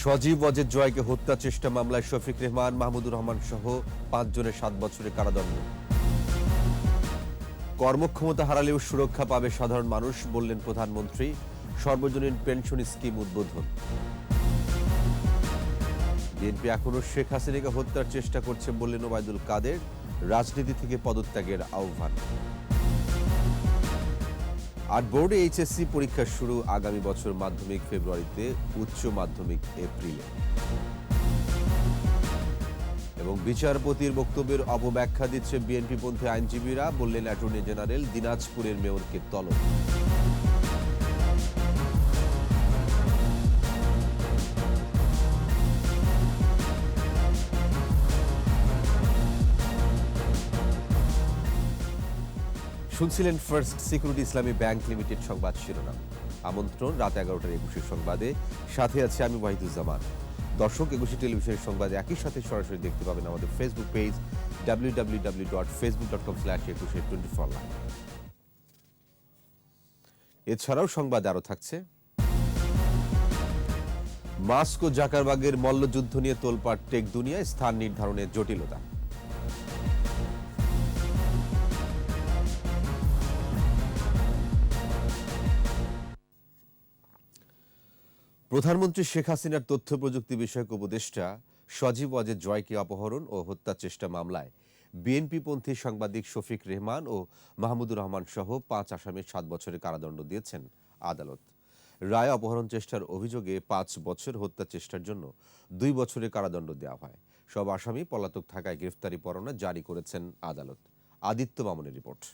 সজীব ওয়াজেদ জয়কে হত্যা চেষ্টা মামলায় শফিক রেহমান, মাহমুদুর রহমান সহ ৫ জনের ৭ বছরের কারাদণ্ড। কর্মক্ষমতা হারালেও সুরক্ষা পাবে সাধারণ মানুষ, বললেন প্রধানমন্ত্রী। সর্বজনীন পেনশন স্কিম উদ্বোধন। বিএনপি এখনো শেখ হাসিনাকে হত্যার চেষ্টা করছে, বললেন ওবায়দুল কাদের। রাজনীতি থেকে পদত্যাগের আহ্বান। আর বোর্ডে এইচএসসি পরীক্ষা শুরু আগামী বছর, মাধ্যমিক ফেব্রুয়ারিতে, উচ্চ মাধ্যমিক এপ্রিলে। এবং বিচারপতির বক্তব্যের অপব্যাখ্যা দিচ্ছে বিএনপিপন্থী আইনজীবীরা, বললেন অ্যাটর্নি জেনারেল। দিনাজপুরের মেয়রকে তলব। শুনছিলেন ফার্স্ট সিকিউরিটি ইসলামী ব্যাংক লিমিটেড সংবাদ শিরোনাম। আমন্ত্রণ রাত 11টার 21 সংবাদে। সাথে আছে আমি ওয়াহিদুজ্জামান। দর্শক, 21 টেলিভিশনের সংবাদে একই সাথে সরাসরি দেখতে পাবেন আমাদের ফেসবুক পেজ www.facebook.com/2124live। এছাড়াও সংবাদ আরো থাকছে। মাস্ক ও জাকারবাগের মল্লযুদ্ধ নিয়ে তোলপাড় টেক দুনিয়ায়, স্থান নির্ধারণের জটিলতা। প্রধানমন্ত্রী শেখ হাসিনার তথ্য প্রযুক্তি বিষয়ক উপদেষ্টা সজীব ওয়াজেদ জয়কে অপহরণ ও হত্যা চেষ্টা মামলায় বিএনপিপন্থী সাংবাদিক শফিক রেহমান ও মাহমুদুর রহমান সহ ৫ আসামির ৭ বছরের কারাদণ্ড দিয়েছেন আদালত। রায়ে অপহরণ চেষ্টার অভিযোগে ৫ বছর, হত্যা চেষ্টার জন্য ২ বছরের কারাদণ্ড দেওয়া হয়। সব আসামি পলাতক থাকায় গ্রেফতারি পরোয়ানা জারি করেছেন আদালত। আদিত্য মামুনের রিপোর্ট।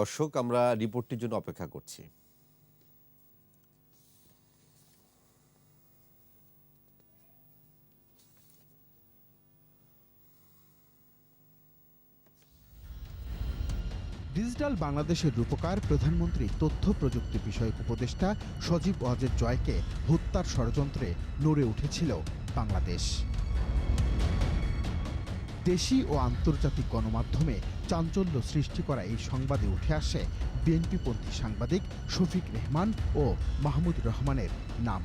দর্শক, আমরা রিপোর্টটির জন্য অপেক্ষা করছি। ডিজিটাল বাংলাদেশের রূপকার প্রধানমন্ত্রী তথ্য প্রযুক্তি বিষয়ক উপদেষ্টা সজীব ওয়াজেদ জয়কে হত্যার ষড়যন্ত্রে নড়ে উঠেছিল বাংলাদেশ। দেশি ও আন্তর্জাতিক গণমাধ্যমে চাঞ্চল্য সৃষ্টি করা এই সংবাদে উঠে আসে বিএনপিপন্থী সাংবাদিক শফিক রেহমান ও মাহমুদুর রহমানের নাম।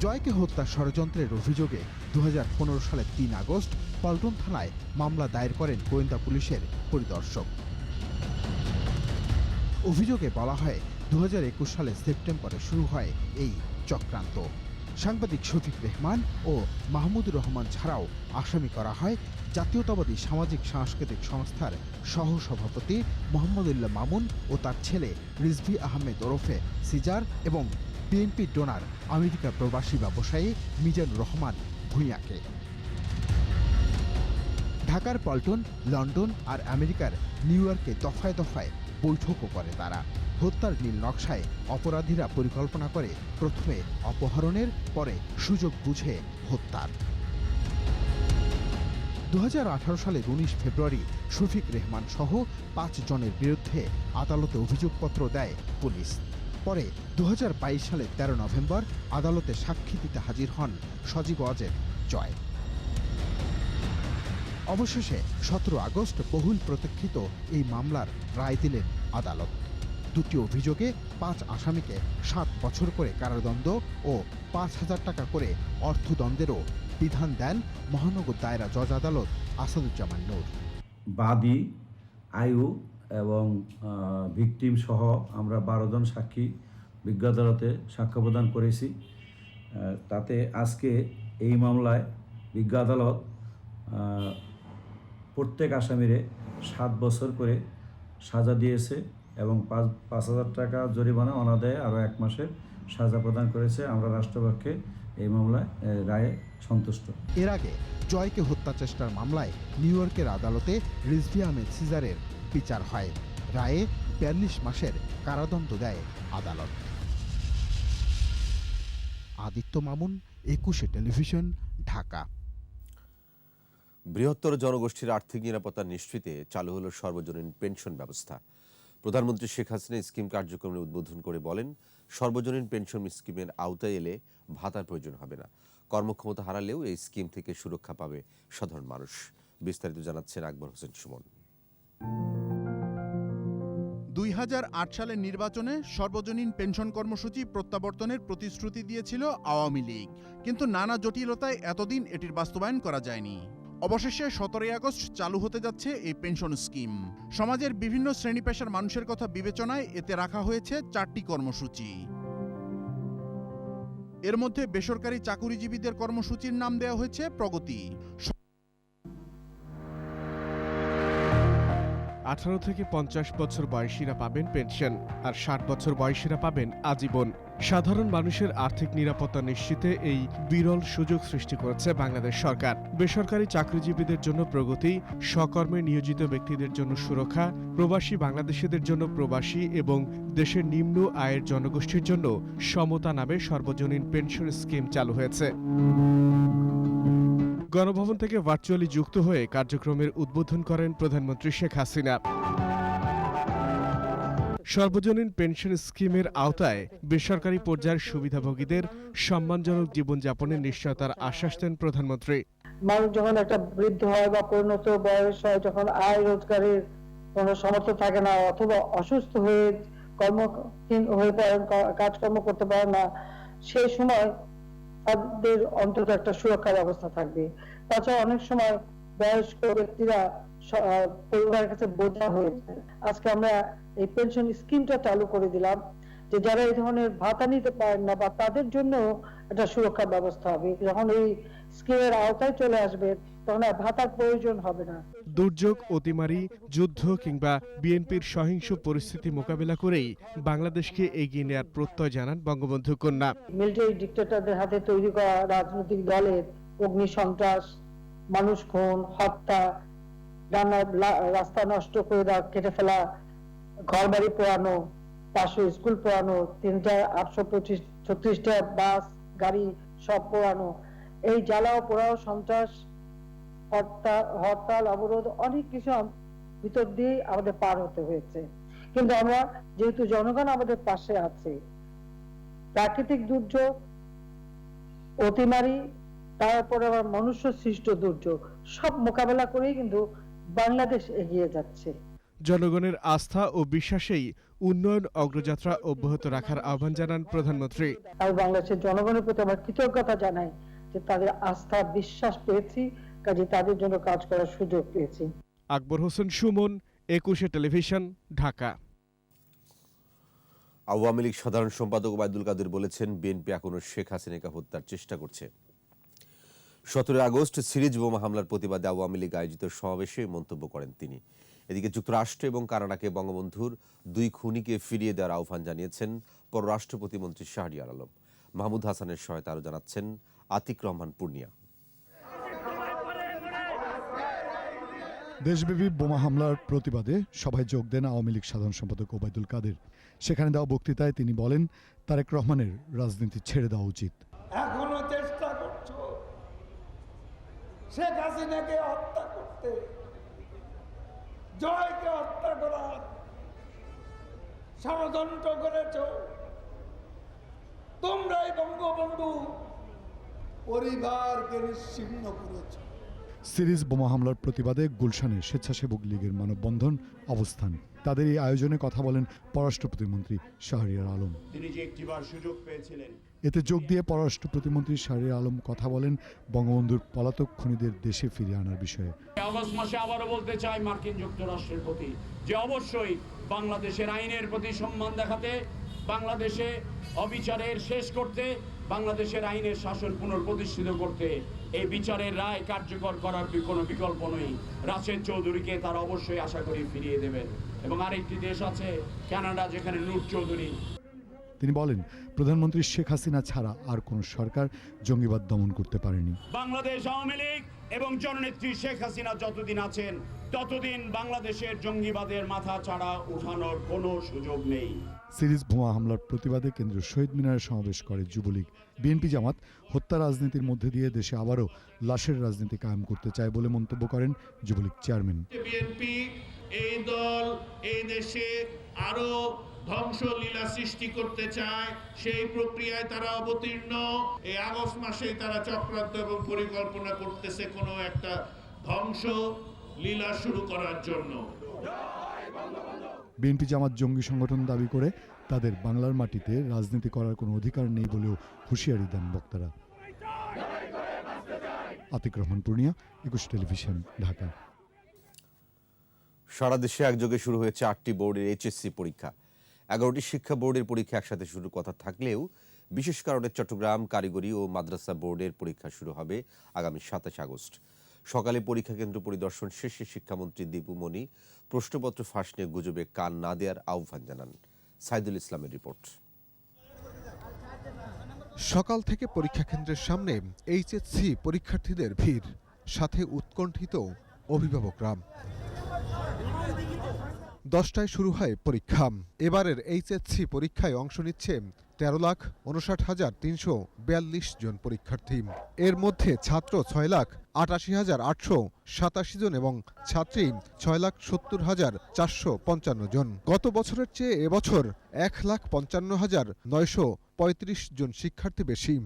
জয়কে হত্যা ষড়যন্ত্রের অভিযোগে ২০১৫ সালের ৩ আগস্ট পল্টন থানায় মামলা দায়ের করেন গোয়েন্দা পুলিশের পরিদর্শক। অভিযোগে বলা হয় ২০২১ সালের সেপ্টেম্বরে শুরু হয় এই চক্রান্ত। সাংবাদিক শফিক রেহমান ও মাহমুদুর রহমান ছাড়াও আসামি করা হয় জাতীয়তাবাদী সামাজিক সাংস্কৃতিক সংস্থার সহসভাপতি মোহাম্মদুল্লাহ মামুন ও তার ছেলে রিজভী আহমেদ ওরফে সিজার এবং বিএনপি ডোনার আমেরিকা প্রবাসী ব্যবসায়ী মিজানুর রহমান ভূঁইয়াকে। ঢাকার পল্টন, লন্ডন আর আমেরিকার নিউ ইয়র্কে দফায় দফায় বৈঠকও করে তারা। হত্যার নীল নকশায় অপরাধীরা পরিকল্পনা করে প্রথমে অপহরণের, পরে সুযোগ বুঝে হত্যার। ২০১৮ সালের ১৯ ফেব্রুয়ারি শফিক রেহমান সহ ৫ জনের বিরুদ্ধে আদালতে অভিযোগপত্র দেয় পুলিশ। পরে ২০২২ সালের ১৩ নভেম্বর আদালতে সাক্ষী দিতে হাজির হন সজীব ওয়াজেদ জয়। অবশেষে ১৭ আগস্ট বহুল প্রতীক্ষিত এই মামলার রায় দিলেন আদালত। দুটি অভিযোগে ৫ আসামিকে ৭ বছর করে কারাদণ্ড ও ৫,০০০ টাকা করে অর্থদণ্ডেরও বিধান দেন মহানগর দায়রা জজ আদালত আসাদুজ্জামান নূর। বাদী, আয়ু এবং ভিকটিম সহ আমরা ১২ জন সাক্ষী বিজ্ঞ আদালতে সাক্ষ্য প্রদান করেছি। তাতে আজকে এই মামলায় বিজ্ঞ আদালত প্রত্যেক আসামিরে ৭ বছর করে সাজা দিয়েছে এবং ৫,০০০ টাকা জরিমানা অনাদায়ে আরও ১ মাসের সাজা প্রদান করেছে। আমরা রাষ্ট্রপক্ষে এই মামলায় রায়ে সন্তুষ্ট। এর আগে জয়কে হত্যা চেষ্টার মামলায় নিউ ইয়র্কের আদালতে রিজভী আহমেদ সিজারের বিচার হয়। রায়ে ৪২ মাসের কারাদণ্ড দেয় আদালত। আদিত্য মামুন, ২১ টেলিভিশন, ঢাকা। বৃহত্তর জনগোষ্ঠীর আর্থিক নিরাপত্তা নিশ্চিতে চালু হলো সর্বজনীন পেনশন ব্যবস্থা। প্রধানমন্ত্রী শেখ হাসিনা স্কিম কার্যক্রমের উদ্বোধন করে বলেন, সর্বজনীন পেনশন স্কিমের আওতায় এলে ভাতার প্রয়োজন হবে না। কর্মক্ষমতা হারালেও এই স্কিম থেকে সুরক্ষা পাবে সাধারণ মানুষ। বিস্তারিত জানাচ্ছেন আকবর হোসেন সুমন। 2008 সালের নির্বাচনে সর্বজনীন পেনশন কর্মসূচি প্রত্যাবর্তনের প্রতিশ্রুতি দিয়েছিল আওয়ামী লীগ, কিন্তু নানা জটিলতায় এতদিন এটির বাস্তবায়ন করা যায়নি। অবশেষে 17 আগস্ট চালু হতে যাচ্ছে এই পেনশন স্কিম। সমাজের বিভিন্ন শ্রেণী পেশার মানুষের কথা বিবেচনায় এতে রাখা হয়েছে 4টি কর্মসূচি। এর মধ্যে বেসরকারি চাকুরিজীবীদের কর্মসূচির নাম দেওয়া হয়েছে প্রগতি। 18 থেকে 50 বছর বয়সীরা পাবেন পেনশন, আর 60 বছর বয়সীরা পাবেন আজীবন। সাধারণ মানুষের আর্থিক নিরাপত্তা নিশ্চিতে এই বিরল সুযোগ সৃষ্টি করেছে বাংলাদেশ সরকার। বেসরকারি চাকরিজীবীদের জন্য প্রগতি, স্বকর্মে নিয়োজিত ব্যক্তিদের জন্য সুরক্ষা, প্রবাসী বাংলাদেশিদের জন্য প্রবাসী এবং দেশের নিম্ন আয়ের জনগোষ্ঠীর জন্য সমতা নামে সর্বজনীন পেনশন স্কিম চালু হয়েছে। গণভবন থেকে ভার্চুয়ালি যুক্ত হয়ে কার্যক্রমের উদ্বোধন করেন প্রধানমন্ত্রী শেখ হাসিনা। সর্বজনীন পেনশন স্কিমের আওতায় বেসরকারি পর্যায়ের সুবিধাভোগীদের সম্মানজনক জীবনযাপনের নিশ্চয়তার আশ্বাস দেন প্রধানমন্ত্রী। মানুষ যখন একটা বৃদ্ধ হয় বা পরিণত বয়স হয়, যখন আয় রোজগারের কোনো সমর্থ থাকে না অথবা অসুস্থ হয়ে কর্মহীন হয়ে পড়েন, কাজকর্ম করতে পারে না, সেই সময় তাদের অন্তত একটা সুরক্ষা ব্যবস্থা থাকবে। তাছাড়া অনেক সময় বয়স্ক ব্যক্তিরা পরিবারের কাছে বোঝা হয়ে যায়। আজকে আমরা এই পেনশন স্কিমটা চালু করে দিলাম, যে যারা এই ধরনের ভাতা নিতে পারেন না বা তাদের জন্য একটা সুরক্ষা ব্যবস্থা হবে। যখন এই স্কিমের আওতায় চলে আসবে তখন আর ভাতার প্রয়োজন হবে না। দুর্যোগ, অতিমারি, যুদ্ধ কিংবা বিএনপির সহিংস পরিস্থিতি মোকাবিলা করেই বাংলাদেশকে এগিয়ে নেওয়ার প্রত্যয় জানান বঙ্গবন্ধু কন্যা। মিলিটারি ডিক্টেটরদের হাতে তৈরি করা রাজনৈতিক দলের অগ্নি সন্ত্রাস, মানুষ খুন, হত্যা, রাস্তা নষ্ট করে দেওয়া, কেটে ফেলা, ঘর বাড়ি পোড়ানো, 500 স্কুল পোড়ানো, 836টা বাস গাড়ি সব পোড়ানো, এই জ্বালাও পোড়াও সন্ত্রাস, হরতাল, অবরোধ, অনেক কিছু ভিতর দিয়ে আমাদের পার হতে হয়েছে। কিন্তু আমরা যেহেতু জনগণ আমাদের পাশে আছে, প্রাকৃতিক দুর্যোগ, অতিমারি, তারপরে আবার মনুষ্য সৃষ্ট দুর্যোগ সব মোকাবেলা করেই কিন্তু বাংলাদেশ এগিয়ে যাচ্ছে। জনগণের আস্থা ও বিশ্বাসেই উন্নয়ন অগ্রযাত্রা অব্যাহত রাখার আহ্বান জানান প্রধানমন্ত্রী। আমি বাংলাদেশের জনগণের প্রতি আমার কৃতজ্ঞতা জানাই যে তাদের আস্থা বিশ্বাস পেয়েছি, কাজে তাদের জন্য কাজ করার সুযোগ পেয়েছি। আকবর হোসেন সুমন, 21 টেলিভিশন, ঢাকা। আওয়ামী লীগ সাধারণ সম্পাদক ওবায়দুল কাদের বলেছেন, বিএনপি এখনো শেখ হাসিনাকে হত্যার চেষ্টা করছে। 17 আগস্ট সিরিজ বোমা হামলার প্রতিবাদে আওয়ামী লীগ আয়োজিত সমাবেশে মন্তব্য করেন তিনি। এদিকে যুক্তরাষ্ট্র এবং কানাডাকে বঙ্গবন্ধুর 2 খুনিকে ফিরিয়ে দেওয়ার আহ্বান জানিয়েছেন পররাষ্ট্র প্রতিমন্ত্রী শাহরিয়ার আলম। মাহমুদ হাসানের সহায়তা আরও জানাচ্ছেন আতিক রহমান পূর্ণিয়া। দেশব্যাপী বোমা হামলার প্রতিবাদে সভায় যোগ দেন আওয়ামী লীগ সাধারণ সম্পাদক ওবায়দুল কাদের। সেখানে দেওয়া বক্তৃতায় তিনি বলেন, তারেক রহমানের রাজনীতি ছেড়ে দেওয়া উচিত। এখনো চেষ্টা করছো শেখ হাসিনাকে হত্যা করতে, জয়কে হত্যা করার ষড়যন্ত্র করেছ। তোমরাই বঙ্গবন্ধু পরিবারকে নিশ্চিহ্ন করেছ। সিরিজ বোমা হামলার প্রতিবাদে গুলশানে স্বেচ্ছাসেবক লীগের মানববন্ধন অবস্থান। তাদের এই আয়োজনে কথা বলেন পররাষ্ট্র প্রতিমন্ত্রী শাহরিয়ার আলম। তিনি যে একটিবার সুযোগ পেয়েছিলেন, এতে যোগ দিয়ে পররাষ্ট্র প্রতিমন্ত্রী শাহরিয়ার আলম কথা বলেন বঙ্গবন্ধুর পলাতক খুনিদের দেশে ফিরিয়ে আনার বিষয়ে। আগস্ট মাসে আবারও বলতে চাই মার্কিন যুক্তরাষ্ট্রের প্রতি যে অবশ্যই বাংলাদেশের আইনের প্রতি সম্মান দেখাতে, বাংলাদেশে অবিচারের শেষ করতে, বাংলাদেশের আইনের শাসন পুনঃপ্রতিষ্ঠিত করতে এই বিচারের রায় কার্যকর করার কোনো বিকল্প নেই। রাশেদ চৌধুরীকে তারা অবশ্যই আশা করি ফিরিয়ে দেবেন। এবং আরেকটি দেশ আছে কানাডা, যেখানে নূর চৌধুরী। তিনি বলেন, প্রধানমন্ত্রী শেখ হাসিনা ছাড়া আর কোন সরকার জঙ্গিবাদ দমন করতে পারেনি। বাংলাদেশ আওয়ামী লীগ এবং জননেত্রী শেখ হাসিনা যতদিন আছেন ততদিন বাংলাদেশের জঙ্গিবাদের মাথা চাড়া উঠানোর কোনো সুযোগ নেই। সিরিজ বোমা হামলার প্রতিবাদে কেন্দ্রীয় শহীদ মিনারে সমাবেশ করে যুবলীগ। বিএনপি জামাত হত্যা রাজনীতির মধ্যে দিয়ে দেশে আবারও লাশের রাজনীতি কায়েম করতে চায় বলে মন্তব্য করেন যুবলীগ চেয়ারম্যান। বিএনপি এই দল এই দেশে আরো ধ্বংসলীলা সৃষ্টি করতে চায়, সেই প্রক্রিয়ায় তারা অবতীর্ণ। এই আগস্ট মাসেই তারা চক্রান্ত এবং পরিকল্পনা করতেছে কোনো একটা ধ্বংস লীলা শুরু করার জন্য। বিএনপি জামাত জঙ্গি সংগঠন দাবি করে তাদের বাংলার মাটিতে রাজনীতি করার কোনো অধিকার নেই বলেও হুঁশিয়ারি দেন বক্তারা। আতিক রহমান পূর্ণিয়া, 21 টেলিভিশন, ঢাকা। সারা দেশে একযোগে শুরু হয়েছে 8টি বোর্ডের এইচএসসি পরীক্ষা। 11টি শিক্ষা বোর্ডের পরীক্ষা একসাথে শুরুর কথা থাকলেও বিশেষ কারণে চট্টগ্রাম কারিগরি ও মাদ্রাসা বোর্ডের পরীক্ষা শুরু হবে আগামী 27 আগস্ট। সকালে পরীক্ষা কেন্দ্র পরিদর্শন শেষে শিক্ষামন্ত্রী দীপু মনি প্রশ্নপত্র ফাঁস নিয়ে গুজবে কান না দেওয়ার আহ্বান জানান। সাইদুল ইসলামের রিপোর্ট। সকাল থেকে পরীক্ষা কেন্দ্রের সামনে এইচএসসি পরীক্ষার্থীদের ভিড়, সাথে উৎকণ্ঠিত অভিভাবকরা। 10টায় শুরু হয় পরীক্ষা। এবারের এইচএসসি পরীক্ষায় অংশ নিচ্ছে 13,59,342 জন পরীক্ষার্থী। এর মধ্যে ছাত্র 6,88,887 জন এবং ছাত্রী 6,70,455 জন। গত বছরের চেয়ে এবছর 1,55,935 জন শিক্ষার্থী বেশি।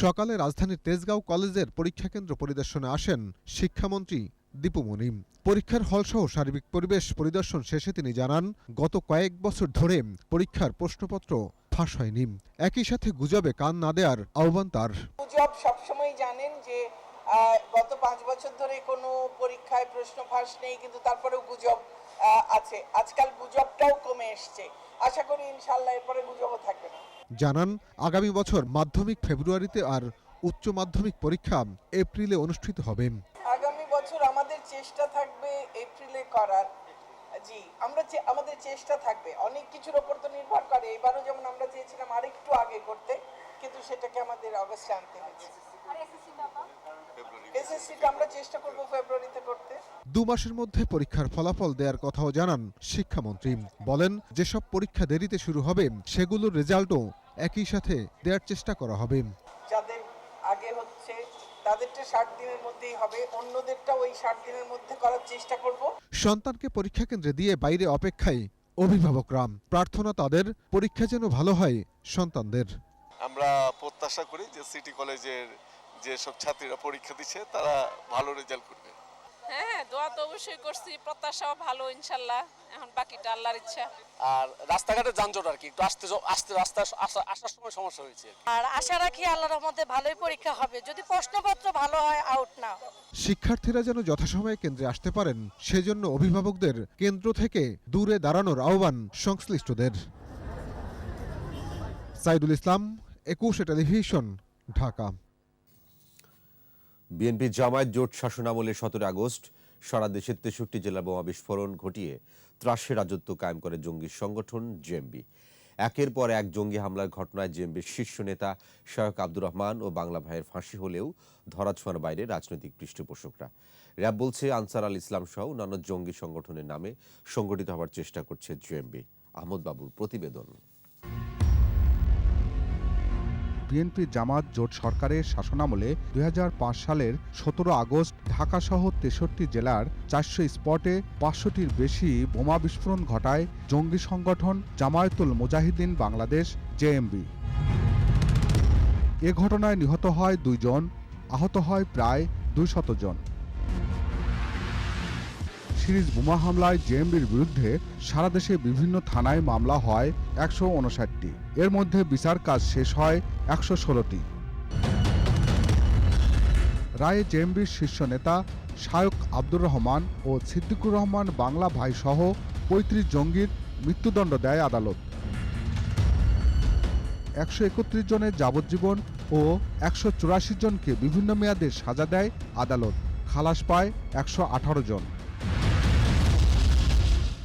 সকালে রাজধানীর তেজগাঁও কলেজের পরীক্ষা কেন্দ্র পরিদর্শনে আসেন শিক্ষামন্ত্রী দীপু মনি। পরীক্ষার হলসহ সার্বিক পরিবেশ পরিদর্শন শেষে তিনি জানান, গত কয়েক বছর ধরে পরীক্ষার প্রশ্নপত্র ফাঁস হয়নি। একই সাথে গুজবে কান না দেওয়ার আহ্বান তার। গুজব সবসময় জানেন যে গত 5 বছর ধরে কোনো পরীক্ষায় প্রশ্ন ফাঁস নেই, কিন্তু তারপরেও গুজব আছে। আজকাল গুজবটাও কমে এসছে। আশা করি ইনশাআল্লাহ এরপরে গুজবও থাকবে না। জানান, আগামী বছর মাধ্যমিক ফেব্রুয়ারিতে আর উচ্চ মাধ্যমিক পরীক্ষা এপ্রিলে অনুষ্ঠিত হবে। আগামী বছর আমাদের চেষ্টা থাকবে এপ্রিলে করার। জি, আমাদের চেষ্টা থাকবে। অনেক কিছুর উপর তো নির্ভর করে। এবারও যেমন আমরা চেয়েছিলাম আরেকটু আগে করতে, কিন্তু সেটাকে আমাদের অগস্টে আনতে হয়েছে। এসএসসিটা আমরা চেষ্টা করব ফেব্রুয়ারিতে করতে। 2 মাসের মধ্যে পরীক্ষার ফলাফল দেওয়ার কথাও জানান শিক্ষামন্ত্রী। বলেন, যেসব পরীক্ষা দেরিতে শুরু হবে সেগুলোর রেজাল্টও একই সাথে দেওয়ার চেষ্টা করা হবে। যাদের আগে হচ্ছে তাদেরটা 60 দিনের মধ্যেই হবে, অন্যদেরটা ওই 60 দিনের মধ্যে করার চেষ্টা করব। সন্তানকে পরীক্ষা কেন্দ্রে দিয়ে বাইরে অপেক্ষায় অভিভাবকরা। প্রার্থনা তাদের, পরীক্ষা যেন ভালো হয় সন্তানদের। আমরা প্রত্যাশা করি যে সিটি কলেজের যেসব ছাত্রীরা পরীক্ষা দিচ্ছে তারা ভালো রেজাল্ট করবে। হ্যাঁ, দোয়া তো অবশ্যই করছি, প্রত্যাশাও ভালো ইনশাল্লাহ। এখন বাকিটা আল্লাহর ইচ্ছা। আর রাস্তাঘাটে যানজট আর কি একটু আস্তে রাস্তায় আসার সময় সমস্যা হয়েছে। আর আশা রাখি আল্লাহর রহমতে ভালোই পরীক্ষা হবে, যদি প্রশ্নপত্র ভালো হয়, আউট না। শিক্ষার্থীরা যেন যথাসময়ে কেন্দ্রে আসতে পারেন সেজন্য অভিভাবকদের কেন্দ্র থেকে দূরে দাঁড়ানোর আহ্বান সংশ্লিষ্টদের। সাইদুল ইসলাম, 21 টেলিভিশন, ঢাকা। বিএনপি জামায়াত জোট শাসনামলে 17 আগস্ট সারা দেশের 63 জেলা বোমা বিস্ফোরণ ঘটিয়ে ত্রাসের রাজত্ব কায়েম করে জঙ্গি সংগঠন জেএমবি। একের পর এক জঙ্গি হামলার ঘটনায় জেএমবির শীর্ষ নেতা শায়খ আব্দুর রহমান ও বাংলা ভাইয়ের ফাঁসি হলেও ধরাছোঁয়ার বাইরে রাজনৈতিক পৃষ্ঠপোষকরা। র্যাব বলছে আনসার আল ইসলাম সহ অন্যান্য জঙ্গি সংগঠনের নামে সংগঠিত হওয়ার চেষ্টা করছে জেএমবি। আহমদ বাবুর প্রতিবেদন। বিএনপি জামাত জোট সরকারের শাসনামলে 2005 সালের 17 আগস্ট ঢাকাসহ 63 জেলার 400 স্পটে 500টির বেশি বোমা বিস্ফোরণ ঘটায় জঙ্গি সংগঠন জামায়াতুল মুজাহিদিন বাংলাদেশ জেএমবি। এ ঘটনায় নিহত হয় 2 জন, আহত হয় প্রায় 200 জন। সিরিজ বোমা হামলায় জেএমবির বিরুদ্ধে সারা দেশে বিভিন্ন থানায় মামলা হয় 159টি। এর মধ্যে বিচার কাজ শেষ হয় 116টি। রায়ে জেএমবির শীর্ষ নেতা শায়খ আব্দুর রহমান ও সিদ্দিকুর রহমান বাংলা ভাই সহ 35 জঙ্গির মৃত্যুদণ্ড দেয় আদালত। 131 জনের যাবজ্জীবন ও 184 জনকে বিভিন্ন মেয়াদে সাজা দেয় আদালত। খালাস পায় 118 জন।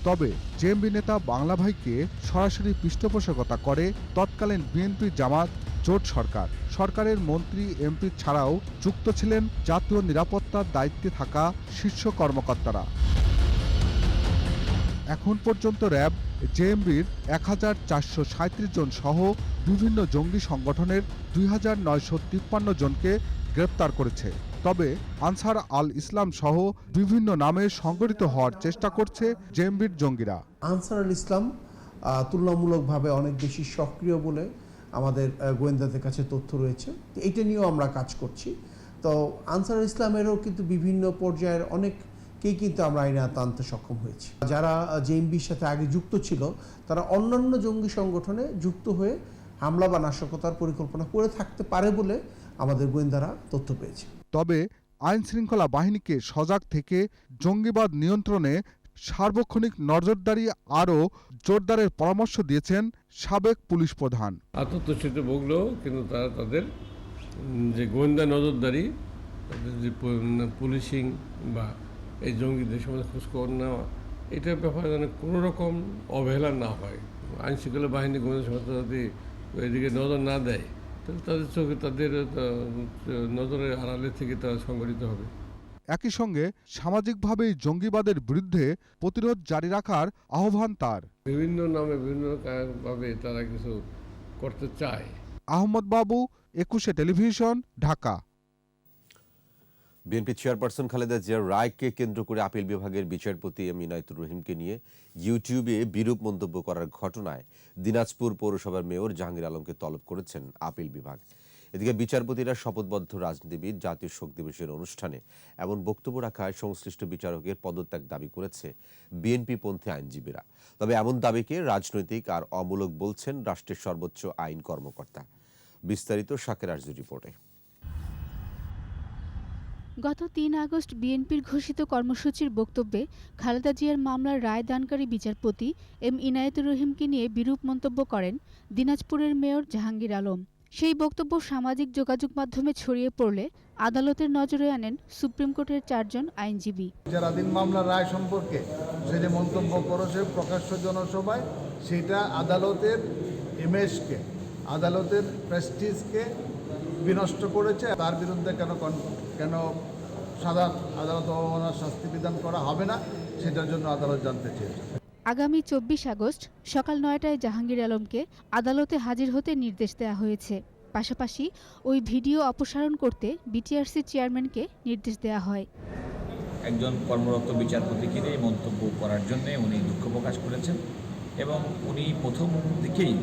তবে জেএমবি নেতা বাংলা ভাইকে সরাসরি পৃষ্ঠপোষকতা করে তৎকালীন বিএনপি জামাত জোট সরকার। সরকারের মন্ত্রী এমপি ছাড়াও যুক্ত ছিলেন জাতীয় নিরাপত্তার দায়িত্বে থাকা শীর্ষ কর্মকর্তারা। এখন পর্যন্ত র্যাব জেএমবির 1437 জন সহ বিভিন্ন জঙ্গি সংগঠনের 2953 জনকে গ্রেপ্তার করেছে। তবে আনসার আল ইসলাম সহ বিভিন্ন নামে সংগঠিত হওয়ার চেষ্টা করছে জেএমবির জঙ্গিরা। আনসার আল ইসলাম তুলনামূলকভাবে অনেক বেশি সক্রিয় বলে আমাদের গোয়েন্দাদের কাছে তথ্য রয়েছে। এইটা নিয়েও আমরা কাজ করছি। তো আনসার ইসলামেরও কিন্তু বিভিন্ন পর্যায়ের অনেককেই কিন্তু আমরা আইনে আনতে সক্ষম হয়েছি। যারা জেএমবির সাথে আগে যুক্ত ছিল তারা অন্যান্য জঙ্গি সংগঠনে যুক্ত হয়ে হামলা বা নাশকতার পরিকল্পনা করে থাকতে পারে বলে আমাদের গোয়েন্দারা তথ্য পেয়েছে। তবে আইন শৃঙ্খলা বাহিনীকে সজাগ থেকে জঙ্গিবাদ নিয়ন্ত্রণে সার্বক্ষণিক নজরদারি আরও জোরদারের পরামর্শ দিয়েছেন সাবেক পুলিশ প্রধান। আত্মতুষ্টিতে ভুগলেও কিন্তু তারা তাদের যে গোয়েন্দা নজরদারি, তাদের যে পুলিশিং বা এই জঙ্গিদের সঙ্গে খোঁজখবর নেওয়া, এটার ব্যাপারে যেন কোনো রকম অবহেলা না হয়। আইন শৃঙ্খলা বাহিনী গোয়েন্দা সংস্থা যদি এদিকে নজর না দেয় তাহলে তাদের চোখে তাদের নজরের আড়ালে থেকে তারা সংগঠিত হবে। একই সঙ্গে সামাজিকভাবেই জঙ্গিবাদের বিরুদ্ধে প্রতিরোধ জারি রাখার আহ্বান তার। বিভিন্ন নামে বিভিন্নভাবে তারা কিছু করতে চায়। আহমদ বাবু, 21 television, Dhaka. BNP chairperson Khaleda জিয়ার রায়কে কেন্দ্র করে আপিল বিভাগের বিচারপতি এম ইনায়েতুর রহিমকে নিয়ে ইউটিউবে বিরূপ মন্তব্য করার ঘটনায় দিনাজপুর পৌরসভার মেয়র জাহাঙ্গীর আলমকে তলব করেছেন আপিল বিভাগ। এদিকে বিচারপতিরা শপথবদ্ধ রাজনীতিবিদ, জাতীয় শোক দিবসের অনুষ্ঠানে এমন বক্তব্য রাখায় সংশ্লিষ্ট বিচারকের পদত্যাগ দাবি করেছে বিএনপিপন্থী আইনজীবীরা। তবে এমন দাবিকে রাজনৈতিক আর অমূলক বলছেন রাষ্ট্রের সর্বোচ্চ আইন কর্মকর্তা। বিস্তারিত শাকের আরজু রিপোর্টে। গত ৩ আগস্ট বিএনপির ঘোষিত কর্মসূচির বক্তব্যে খালেদা জিয়ার মামলার রায় দানকারী বিচারপতি এম ইনায়েতুর রহিমকে নিয়ে বিরূপ মন্তব্য করেন দিনাজপুরের মেয়র জাহাঙ্গীর আলম। সেই বক্তব্য সামাজিক যোগাযোগ মাধ্যমে ছড়িয়ে পড়লে আদালতের নজরে আনেন সুপ্রিম কোর্টের ৪ জন আইনজীবী। বিচারাধীন মামলার রায় সম্পর্কে সে যে মন্তব্য করেছে প্রকাশ্য জনসভায়, সেটা আদালতের ইমেজকে, আদালতের প্রেস্টিজকে বিনষ্ট করেছে। তার বিরুদ্ধে কেন সাধারণ আদালত অবমাননার শাস্তি বিধান করা হবে না, সেটার জন্য আদালত জানতে চেয়েছে। আগামী ২৪ আগস্ট সকাল ৯টায় জাহাঙ্গীর আলমকে আদালতে হাজির হতে নির্দেশ দেওয়া হয়েছে। পাশাপাশি ওই ভিডিও অপসারণ করতে বিটিআরসি চেয়ারম্যানকে নির্দেশ দেওয়া হয়। একজন কর্মরত বিচারপতিকে নিয়ে মন্তব্য করার জন্য উনি দুঃখ প্রকাশ করেছেন এবং উনি প্রথম দিকেই,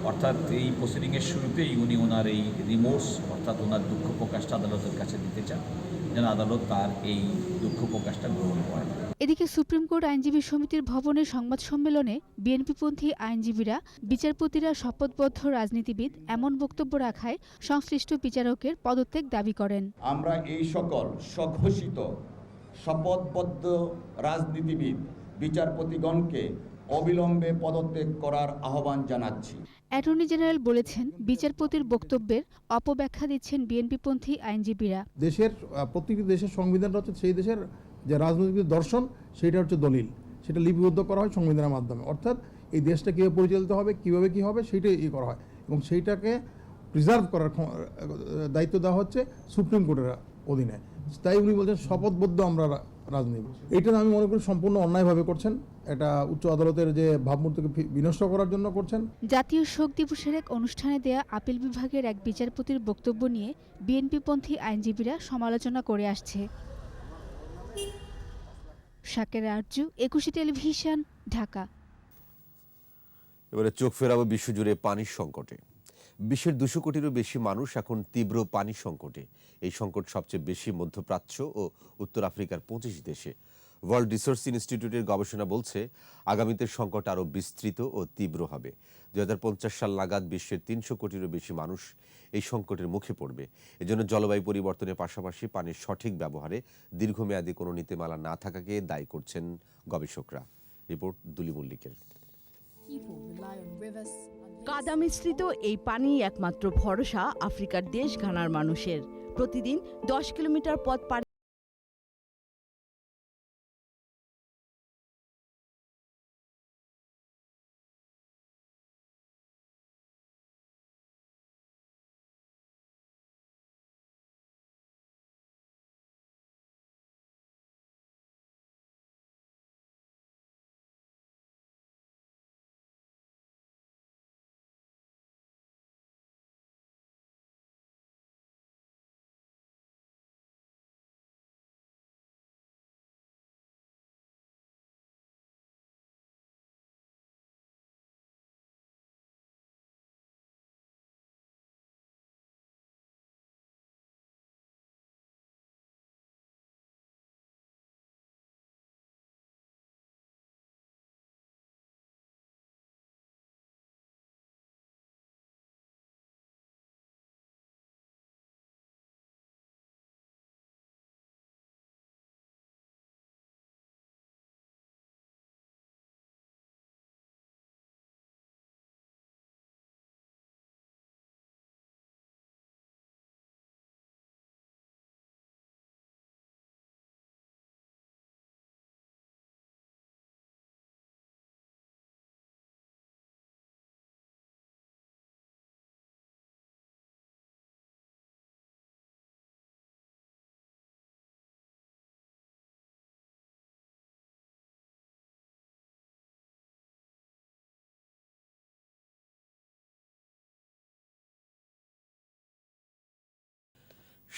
অর্থাৎ এই প্রসিডিংয়ের শুরুতেই উনি ওনার এই রিমোর্স অর্থাৎ ওনার দুঃখ প্রকাশটা আদালতের কাছে দিতে চান, যেন আদালত তার এই দুঃখ প্রকাশটা গ্রহণ করে। এদিকে সুপ্রিম কোর্ট আইনজীবী সমিতির ভবনে সংবাদ সম্মেলনে বিএনপিপন্থী আইনজীবীরা বিচারপতিরা শপথবদ্ধ রাজনীতিবিদ এমন বক্তব্য রাখায় সংশ্লিষ্ট বিচারকের পদত্যাগ দাবি করেন। আমরা এই সকল স্বঘোষিত শপথবদ্ধ রাজনীতিবিদ বিচারপতিগণকে অবিলম্বে পদত্যাগ করার আহ্বান জানাচ্ছি। অ্যাটর্নি জেনারেল বলেছেন, বিচারপতির বক্তব্যের অপব্যাখ্যা দিচ্ছেন বিএনপিপন্থী আইনজীবীরা। দেশের প্রতিটি দেশের সংবিধানটা হচ্ছে সেই দেশের যে রাজনৈতিক দর্শন, সেটা হচ্ছে দলিল, সেটা লিপিবদ্ধ করা হয় সংবিধানের মাধ্যমে। অর্থাৎ এই দেশটা কীভাবে পরিচালিত হবে, কীভাবে কী হবে, সেইটাই করা হয় এবং সেইটাকে প্রিজার্ভ করার দায়িত্ব দেওয়া হচ্ছে সুপ্রিম কোর্টের অধীনে। তাই উনি বলছেন শপথবদ্ধ আমরা রাজনীতি। এইটা আমি মনে করি সম্পূর্ণ অন্যায়ভাবে করছেন। এটা উচ্চ আদালতের যে ভাবমূর্তিকে বিনষ্ট করার জন্য করছেন। জাতীয় শোক দিবসের এক অনুষ্ঠানে দেয়া আপিল বিভাগের এক বিচারপতির বক্তব্য নিয়ে বিএনপিপন্থী আইনজীবীরা সমালোচনা করে আসছে। শাকের আরজু, 21 টেলিভিশন, ঢাকা। এবারে চোখ ফেরাবো বিশ্বজুড়ে পানির সংকটে। বিশ্বের 200 কোটিরও বেশি মানুষ এখন তীব্র পানি সংকটে। এই সংকট সবচেয়ে বেশি মধ্যপ্রাচ্য ও উত্তর আফ্রিকার 25 দেশে। ওয়ার্ল্ড রিসোর্স ইনস্টিটিউটের গবেষণা বলছে আগামীতে সংকট আরও বিস্তৃত ও তীব্র হবে। 2050 সাল নাগাদ বিশ্বের 300 কোটিরও বেশি মানুষ এই সংকটের মুখে পড়বে। এজন্য জলবায়ু পরিবর্তনের পাশাপাশি পানির সঠিক ব্যবহারে দীর্ঘমেয়াদী কোনো নীতিমালা না থাকাকে দায়ী করছেন গবেষকরা। রিপোর্ট দুলি মল্লিকের। কাদা মিশ্রিত এই পানি একমাত্র ভরসা আফ্রিকার দেশ ঘানার মানুষের। প্রতিদিন 10 কিলোমিটার পথ পাড়ি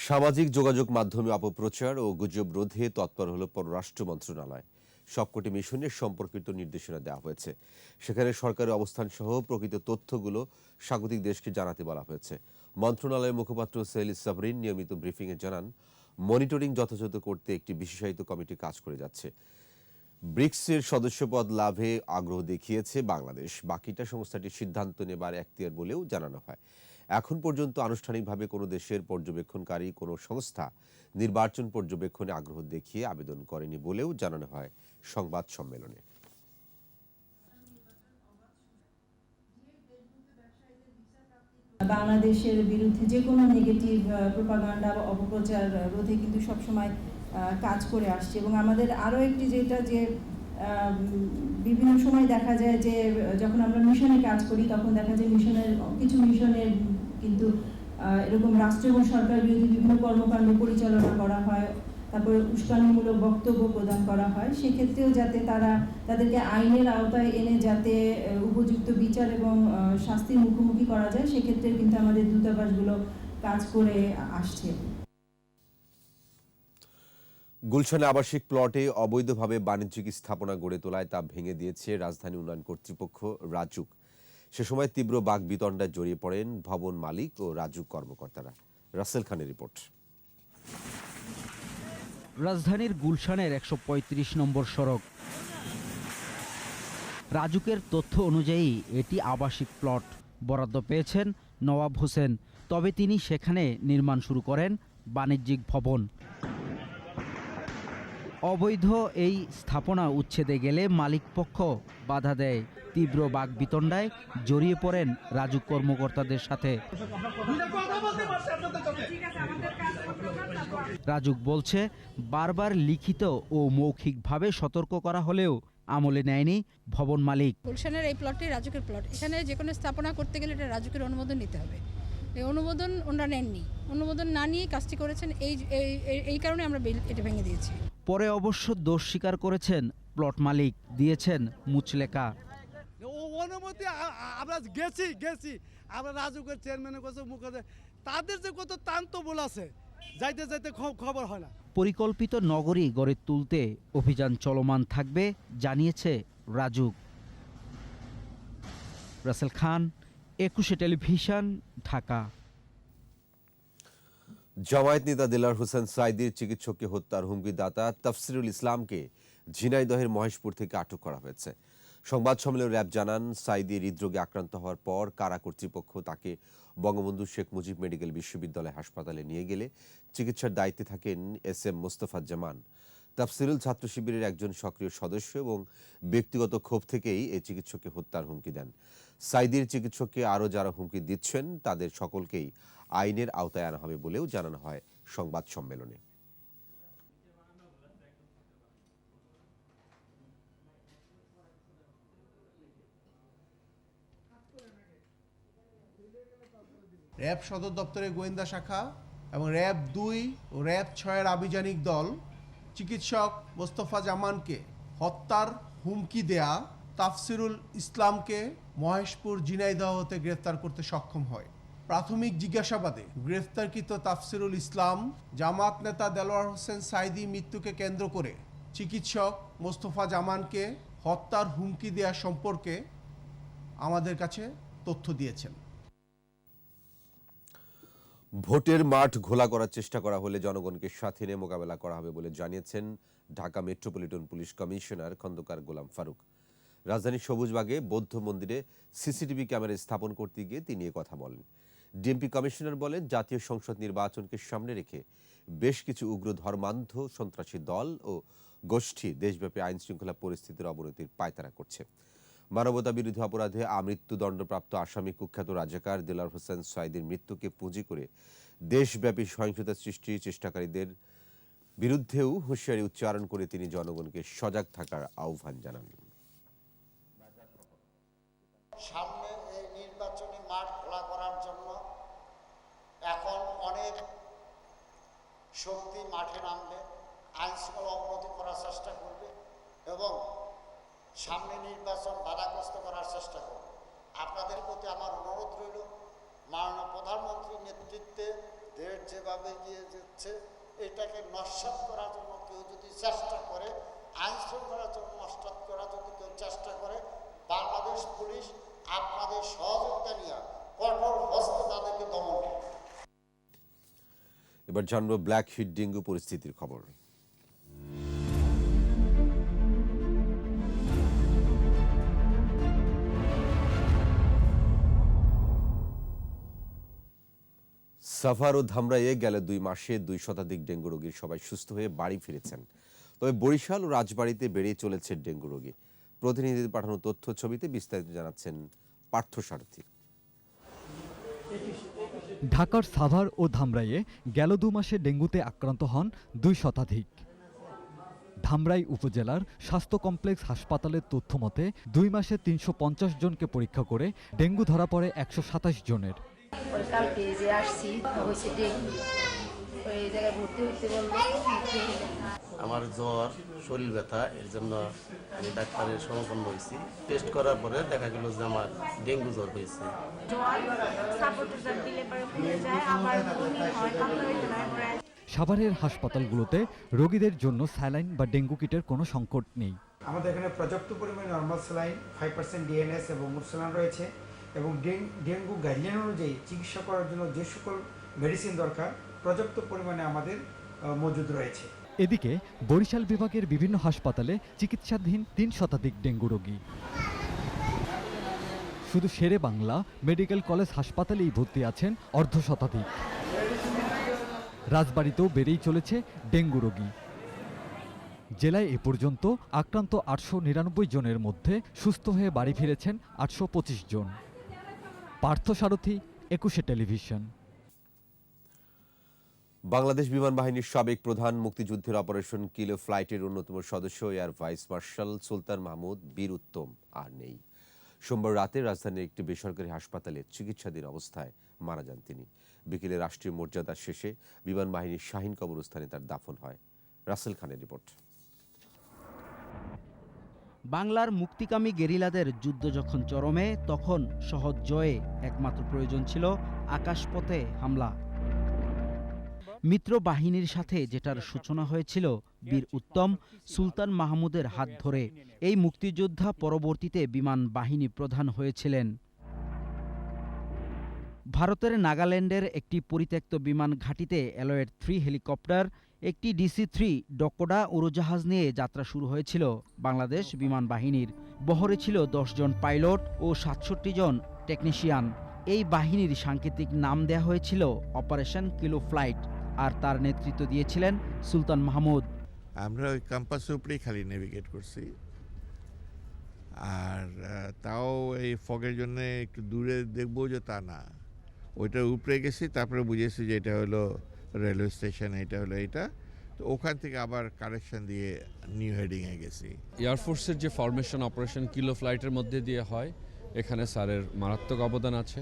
সামাজিক যোগাযোগ মাধ্যমে অপপ্রচার ও গুজব রোধে তৎপর হল পররাষ্ট্র মন্ত্রণালয়। সবকটি মিশনের সম্পর্কিত নির্দেশনা দেওয়া হয়েছে। সেখানে সরকারের অবস্থান সহ প্রকৃত তথ্যগুলো স্বাগতিক দেশকে জানাতে বলা হয়েছে। মন্ত্রণালয়ের মুখপাত্র সেলি সাবরিন নিয়মিত ব্রিফিংয়ে জানান, মনিটরিং যথাযথ করতে একটি বিশেষায়িত কমিটি কাজ করে যাচ্ছে। ব্রিক্সের সদস্যপদ লাভে আগ্রহ দেখিয়েছে বাংলাদেশ। বাকিটা সংস্থাটির সিদ্ধান্ত নেবার এখতিয়ার বলেও জানানো হয়। এখন পর্যন্ত আনুষ্ঠানিকভাবে কোনো দেশের পর্যবেক্ষণকারী কোনো সংস্থা নির্বাচন পর্যবেক্ষণে আগ্রহ দেখিয়ে আবেদন করেনি বলেও জানানো হয় সংবাদ সম্মেলনে। বাংলাদেশের বিরুদ্ধে যে কোনো নেগেটিভ প্রোপাগান্ডা বা অপপ্রচার রোধে কিন্তু সবসময় কাজ করে আসছে। এবং আমাদের আরও একটি যেটা যে বিভিন্ন সময় দেখা যায় যে যখন আমরা মিশনে কাজ করি তখন দেখা যায় কিছু মিশনের কিন্তু এরকম রাষ্ট্র এবং সরকার বিরোধী বিভিন্ন কর্মকাণ্ড পরিচালনা করা হয়, তারপরে উস্কানিমূলক বক্তব্য প্রদান করা হয়। সেক্ষেত্রেও যাতে তাদেরকে আইনের আওতায় এনে যাতে উপযুক্ত বিচার এবং শাস্তির মুখোমুখি করা যায়, সেক্ষেত্রে কিন্তু আমাদের দূতাবাসগুলো কাজ করে আসছে। গুলশানে আবাসিক প্লটে অবৈধভাবে বাণিজ্যিক স্থাপনা গড়ে তোলায় তা ভেঙে দিয়েছে রাজধানী উন্নয়ন কর্তৃপক্ষ রাজুক। সে সময় তীব্র বাকবিতণ্ডায় জড়িয়ে পড়েন ভবন মালিক ও রাজুক কর্মকর্তারা। রাসেল খানের রিপোর্ট। রাজধানীর গুলশানের ১৩৫ নম্বর সড়ক। রাজুকের তথ্য অনুযায়ী এটি আবাসিক প্লট। বরাদ্দ পেয়েছেন নওয়াব হোসেন, তবে তিনি সেখানে নির্মাণ শুরু করেন বাণিজ্যিক ভবন। অবৈধ এই স্থাপনা উচ্ছেদে গেলে মালিকপক্ষ বাধা দেয়। তীব্র বাকবিতণ্ডায় জড়িয়ে পড়েন রাজুক কর্মকর্তাদের সাথে। রাজুক বলছে, বারবার লিখিত ও মৌখিকভাবে সতর্ক করা হলেও আমলে নেয়নি ভবন মালিক। গুলশানের এই প্লটটি রাজুকের প্লট। এখানে যে কোনো স্থাপনা করতে গেলে এটা রাজুকের অনুমোদন নিতে হবে। এই অনুমোদন ওনারা নেননি। অনুমোদন না নিয়ে কাজটি করেছেন। এই কারণে আমরা এটা ভেঙে দিয়েছি। পরে অবশ্য দোষ স্বীকার করেছেন প্লট মালিক, দিয়েছেন মুচলেকা। অনুমতি আমরা গেছি আমরা রাজুকের চেয়ারম্যানের কাছে মুখে, তাদের যে কত তান্ত বল আছে, যাইতে যাইতে খবর হয় না। পরিকল্পিত নগরী গড়ে তুলতে অভিযান চলমান থাকবে জানিয়েছে রাজুক। রাসেল খান, ২১ টেলিভিশন, ঢাকা। জামায়াত নেতা দেলার হোসেন সাইদির চিকিৎসককে হত্যার হুমকিদাতা তাফসিরুল ইসলামকে ঝিনাইদহের মহেশপুর থেকে আটক করা হয়েছে। সংবাদ সম্মেলনে র্যাব জানান, সাইদি হৃদরোগে আক্রান্ত হওয়ার পর কারা কর্তৃপক্ষ তাকে বঙ্গবন্ধু শেখ মুজিব মেডিকেল বিশ্ববিদ্যালয় হাসপাতালে নিয়ে গেলে চিকিৎসার দায়িত্বে থাকেন SM মোস্তফাজ্জামান। তাফসিরুল ছাত্র শিবিরের একজন সক্রিয় সদস্য এবং ব্যক্তিগত ক্ষোভ থেকেই এই চিকিৎসককে হত্যার হুমকি দেন। সাইদির চিকিৎসককে আরও যারা হুমকি দিচ্ছেন তাদের সকলকেই আইনের আওতায় আনা হবে বলেও জানানো হয় সংবাদ সম্মেলনে। র্যাব সদর দপ্তরের গোয়েন্দা শাখা এবং র্যাব ২ ও র্যাব ৬-এর আভিযানিক দল চিকিৎসক মোস্তফা জামানকে হত্যার হুমকি দেয়া তাফসিরুল ইসলামকে মহেশপুর ঝিনাইদহ হতে গ্রেফতার করতে সক্ষম হয়। প্রাথমিক জিজ্ঞাসাবাদে গ্রেফতারকৃত তাফসিরুল ইসলাম জামাত নেতা দেলোয়ার হোসেন সাইদি মৃত্যুকে কেন্দ্র করে চিকিৎসক মোস্তফা জামানকে হত্যার হুমকি দেওয়া সম্পর্কে আমাদের কাছে তথ্য দিয়েছেন। ভোটের মাঠ ঘোলা করার চেষ্টা করা হলে জনগণকে সাথে নিয়ে মোকাবেলা করা হবে বলে জানিয়েছেন Dhaka metropolitan police commissioner Khandaker Golam Faruk. রাজধানীর সবুজবাগে বৌদ্ধ মন্দিরে CCTV ক্যামেরা স্থাপন করতে গিয়ে তিনি কথা বলেন। ডিএমপি কমিশনার বলেন, জাতীয় সংসদ নির্বাচনকে সামনে রেখে বেশ কিছু উগ্র ধর্মান্ধ সন্ত্রাসী দল ও গোষ্ঠী দেশব্যাপী আইন শৃঙ্খলা পরিস্থিতির অবনতির পায়তারা করছে। মানবতা বিরোধী অপরাধে আমৃত্যুদণ্ডপ্রাপ্ত আসামি কুখ্যাত রাজাকার দেলার হোসেন সাইদির মৃত্যুকে পুঁজি করে দেশব্যাপী সহিংসতা সৃষ্টির চেষ্টাকারীদের বিরুদ্ধেও হুঁশিয়ারি উচ্চারণ করে তিনি জনগণকে সজাগ থাকার আহ্বান জানান। সামনে এই নির্বাচনী মাঠ খোলা করার জন্য এখন অনেক শক্তি মাঠে নামবে, আইন শৃঙ্খলা অবনতি করার চেষ্টা করবে এবং সামনে নির্বাচন বাধাগ্রস্ত করার চেষ্টা করবে। আপনাদের প্রতি আমার অনুরোধ রইল, মাননীয় প্রধানমন্ত্রীর নেতৃত্বে দেশ যেভাবে এগিয়ে যাচ্ছে এটাকে নস্যাৎ করার জন্য কেউ যদি চেষ্টা করে, আইন শৃঙ্খলার জন্য নস্যাৎ করার জন্য কেউ চেষ্টা করে, বাংলাদেশ পুলিশ আপনাদের সহযোগিতা নিয়ে কঠোর হস্তে তাদেরকে দমন করে। এবার জানবো ব্ল্যাক হিট ডেঙ্গু পরিস্থিতির খবর। সাভার ও ধামরাইয়ে গেল 2 মাসে 2 শতাধিক ডেঙ্গু রোগীর সবাই সুস্থ হয়ে বাড়ি ফিরেছেন। তবে বরিশাল ও রাজবাড়ীতে বেড়ে চলেছে ডেঙ্গু রোগী। প্রতিনিধিদের পাঠানো তথ্য ছবিতে বিস্তারিত জানাচ্ছেন পার্থ সারথী। ঢাকার সাভার ও ধামরাইয়ে গেল 2 মাসে ডেঙ্গুতে আক্রান্ত হন 2 শতাধিক। ধামরাই উপজেলার স্বাস্থ্য কমপ্লেক্স হাসপাতালের তথ্য মতে 2 মাসে 350 জনকে পরীক্ষা করে ডেঙ্গু ধরা পড়ে 127 জনের। কালকে যে আসছি হয়েছে ডেঙ্গু, ওই জায়গায় ভর্তি হইতে বলবো। আমার জ্বর, শরীর ব্যথা, এর জন্য আমি ডাক্তারের শরণাপন্ন হয়েছি। টেস্ট করার পরে দেখা গেল যে আমার ডেঙ্গু জ্বর হয়েছে। সাভারের হাসপাতালগুলোতে রোগীদের জন্য স্যালাইন বা ডেঙ্গু কিটের কোনো সংকট নেই। আমাদের এখানে পর্যাপ্ত পরিমাণে নর্মাল স্যালাইন, 5% ডিএনএস এবং মুরসালান রয়েছে এবং ডেঙ্গু গাইডলাইন অনুযায়ী চিকিৎসা করার জন্য যে সকল মেডিসিন দরকার পর্যাপ্ত পরিমাণে আমাদের মজুদ রয়েছে। এদিকে বরিশাল বিভাগের বিভিন্ন হাসপাতালে চিকিৎসাধীন 3 শতাধিক ডেঙ্গু রোগী। শুধু শেরে বাংলা মেডিকেল কলেজ হাসপাতালেই ভর্তি আছেন 1/2 শতাধিক। রাজবাড়ীতেও বেড়েই চলেছে ডেঙ্গু রোগী। জেলায় এ পর্যন্ত আক্রান্ত 899 জনের মধ্যে সুস্থ হয়ে বাড়ি ফিরেছেন 825 জন। পার্থ সারথী, 21 টেলিভিশন। বাংলাদেশ বিমান বাহিনীর সাবেক প্রধান, মুক্তিযুদ্ধের অপারেশন কিলো ফ্লাইটের অন্যতম সদস্য এয়ার ভাইস মার্শাল সুলতান মাহমুদ বীর উত্তম আর নেই। সোমবার রাতে রাজধানীর একটি বেসরকারি হাসপাতালে চিকিৎসাধীন অবস্থায় মারা যান তিনি। বিকেলে রাষ্ট্রীয় মর্যাদা শেষে বিমান বাহিনীর শাহীন কবরস্থানে তার দাফন হয়। রাসেল খানের রিপোর্ট। বাংলার মুক্তিকামী গেরিলাদের যুদ্ধ যখন চরমে, তখন সহজ জয়ে একমাত্র প্রয়োজন ছিল আকাশপথে হামলা। মিত্র বাহিনীর সাথে যেটার সূচনা হয়েছিল বীর উত্তম সুলতান মাহমুদের হাত ধরে। এই মুক্তিযোদ্ধা পরবর্তীতে বিমান বাহিনী প্রধান হয়েছিলেন। ভারতের নাগাল্যান্ডের একটি পরিত্যক্ত বিমান ঘাঁটিতে অ্যালয়েড 3 হেলিকপ্টার, একটি DC-3 ডকোডা উড়োজাহাজ নিয়ে যাত্রা শুরু হয়েছিল বাংলাদেশ বিমান বাহিনীর। বহরে ছিল 10 জন পাইলট ও 67 জন টেকনিশিয়ান। এই বাহিনীর সাংকেতিক নাম দেয়া হয়েছিল অপারেশন কিলো ফ্লাইট, আর তার নেতৃত্ব দিয়েছিলেন সুলতান মাহমুদ। আমরা ওই ক্যাম্পাসের উপরেই খালি নেভিগেট করছি, আর তাও এই ফগের জন্য একটু দূরে দেখবো যে তা না, ওইটার উপরে গেছি, তারপরে বুঝেছি যে এটা হলো রেলওয়ে স্টেশন, এটা হলো এটা। তো ওখান থেকে আবার কারেকশন দিয়ে নিউ হেডিংয়ে গেছি। এয়ারফোর্সের যে ফরমেশন অপারেশন কিলো ফ্লাইটের মধ্যে দিয়ে হয়, এখানে স্যারের মারাত্মক অবদান আছে।